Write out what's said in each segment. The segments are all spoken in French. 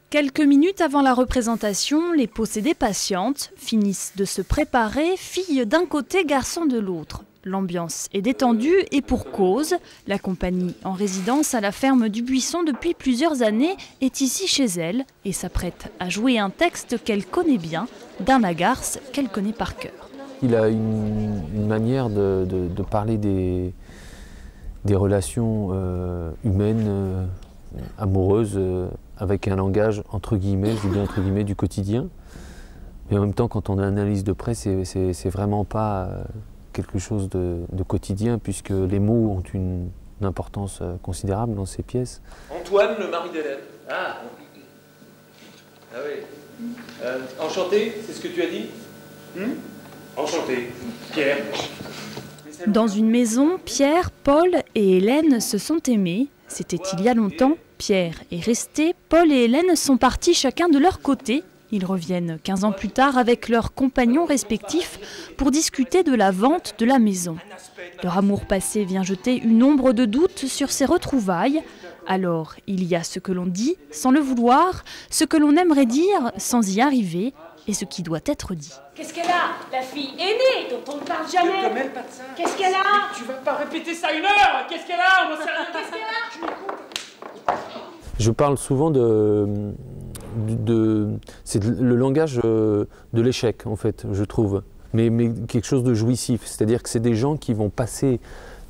Quelques minutes avant la représentation, les possédés patientes finissent de se préparer, filles d'un côté, garçons de l'autre. L'ambiance est détendue et pour cause, la compagnie en résidence à la ferme du Buisson depuis plusieurs années est ici chez elle et s'apprête à jouer un texte qu'elle connaît bien, d'un Lagarce qu'elle connaît par cœur. Il a une manière de parler des relations humaines, amoureuses, avec un langage entre guillemets, je dis bien entre guillemets, du quotidien. Mais en même temps, quand on analyse de près, c'est vraiment pas quelque chose de quotidien, puisque les mots ont une importance considérable dans ces pièces. Antoine, le mari d'Hélène. Ah oui. Enchanté, c'est ce que tu as dit? Enchanté. Pierre. Dans une maison, Pierre, Paul et Hélène se sont aimés. C'était il y a longtemps. Pierre est resté, Paul et Hélène sont partis chacun de leur côté. Ils reviennent 15 ans plus tard avec leurs compagnons respectifs pour discuter de la vente de la maison. Leur amour passé vient jeter une ombre de doute sur ces retrouvailles. Alors, il y a ce que l'on dit sans le vouloir, ce que l'on aimerait dire sans y arriver et ce qui doit être dit. Qu'est-ce qu'elle a, la fille aînée dont on ne parle jamais? Qu'est-ce qu'elle a? Tu vas pas répéter ça 1 heure. Qu'est-ce qu'elle a? On sait rien. Qu'est-ce qu'elle a? Je parle souvent c'est le langage de l'échec, en fait, je trouve. Mais quelque chose de jouissif. C'est-à-dire que c'est des gens qui vont passer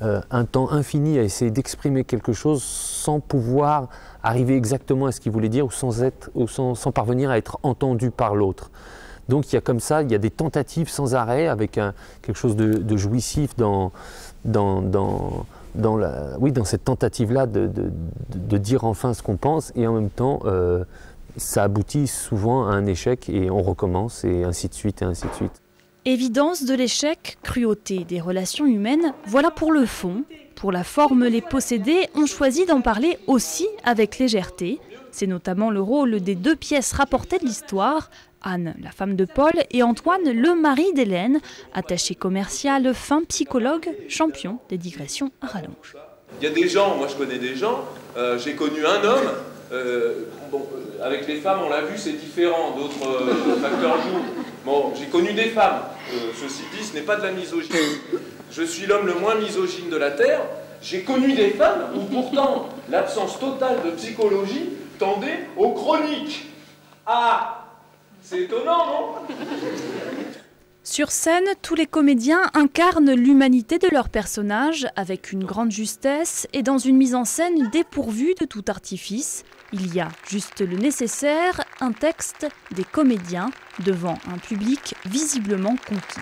un temps infini à essayer d'exprimer quelque chose sans pouvoir arriver exactement à ce qu'ils voulaient dire ou sans parvenir à être entendu par l'autre. Donc il y a comme ça, il y a des tentatives sans arrêt avec quelque chose de jouissif dans cette tentative-là de dire enfin ce qu'on pense, et en même temps, ça aboutit souvent à un échec et on recommence et ainsi de suite et ainsi de suite. Évidence de l'échec, cruauté des relations humaines, voilà pour le fond. Pour la forme, les possédés ont choisi d'en parler aussi avec légèreté. C'est notamment le rôle des 2 pièces rapportées de l'histoire, Anne, la femme de Paul, et Antoine, le mari d'Hélène, attaché commercial, fin psychologue, champion des digressions à rallonge. Il y a des gens, moi je connais des gens, j'ai connu un homme, avec les femmes on l'a vu c'est différent, d'autres facteurs jouent. Bon, j'ai connu des femmes, ceci dit ce n'est pas de la misogynie. Je suis l'homme le moins misogyne de la Terre, j'ai connu des femmes où pourtant l'absence totale de psychologie tendait aux chroniques. Ah, c'est étonnant, non? Sur scène, tous les comédiens incarnent l'humanité de leurs personnages avec une grande justesse et dans une mise en scène dépourvue de tout artifice. Il y a juste le nécessaire, un texte, des comédiens devant un public visiblement conquis.